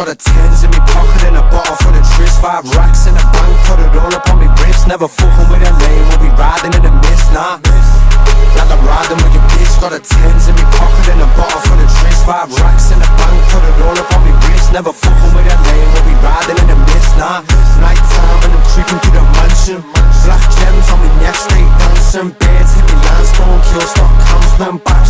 Got a tens in me pocket and a bottle full of tris. 5 racks in the bank, put it all up on me wrist. Never fucking with a lane, we'll be riding in the mist, nah. Like I'm riding with your bitch. Got a tens in me pocket and a bottle full of tris. 5 racks in the bank, put it all up on me wrist. Never fucking with a lane, we'll be riding in the mist, nah. Night time and I'm creeping through the mansion. Black gems on me neck, stay dancing. Beds hit me limestone, kill stock comes, then back